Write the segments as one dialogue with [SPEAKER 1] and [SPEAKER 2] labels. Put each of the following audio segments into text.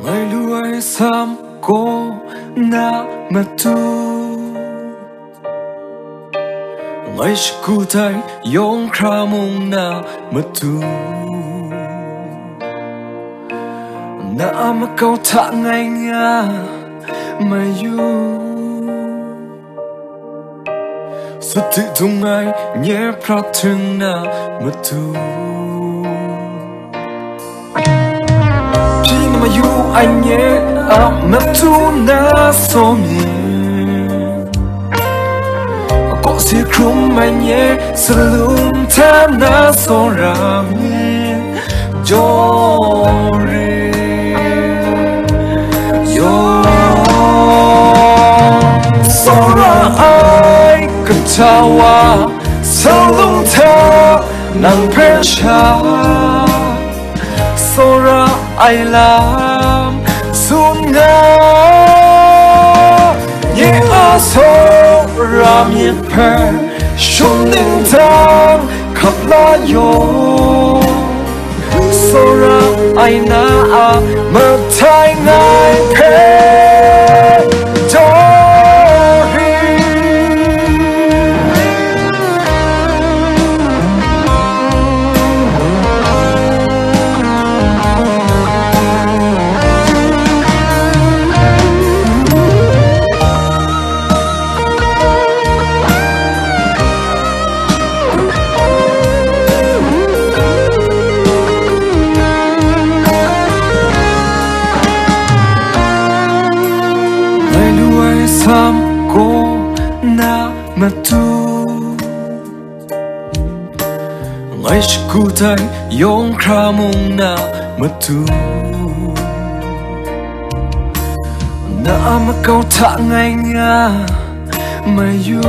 [SPEAKER 1] ngày lui sam cô na mà tu ngày sku tay yong kramong na mà tu na mà câu thả ngày nga mà yu xuất tự tung ai nhé prat thương na mà tu mà yu anh nhé mà tu na so mi có gì không mà nhé sớm ta na so ra mi jori yo so ra ai cần tawa sao lung ta nang pressure so ra ai làm sun nga nhẹ a so ra miệt phê shun ninh tang khắp la yo so ra ai na a mơ thay ngài phê sam cô na mà tu ngày sku tay yong kramong na mà tu na mà câu thả ngày nga mà yu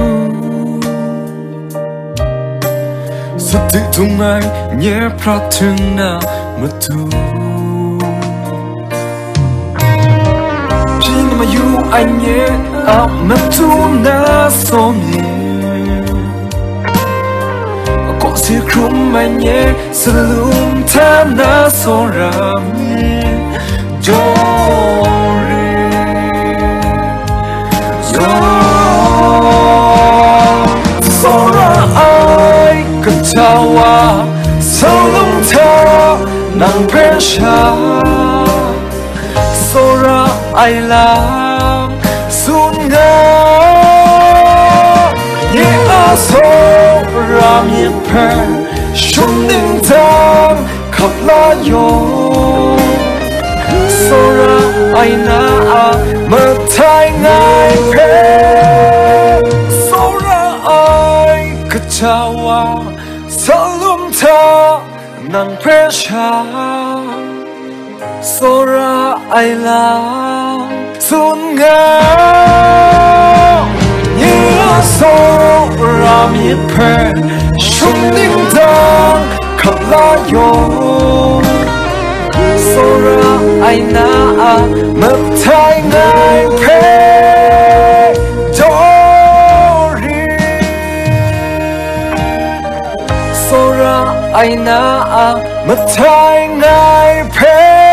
[SPEAKER 1] xuất tự tung ai nhé prat thương na mà tu mà yu anh nhé mà tu na so mi có gì không mà nhé sớm ta na so ra mi jori yo so ra ai cần tawa sao lung ta nang pressure so ra ai làm sun nga nhẹ a so ra miệt phê shun ninh tang khắp la yo so ra ai na a mơ thay ngài phê so ra ai cứ tawa sao lum ta nang pressure so ra ai làm sun nga nhẹ so ra miệt phê shun ninh tang khắp la yo so ra ai na a mơ thay ngài phê jori so ra ai na a mơ thay ngài phê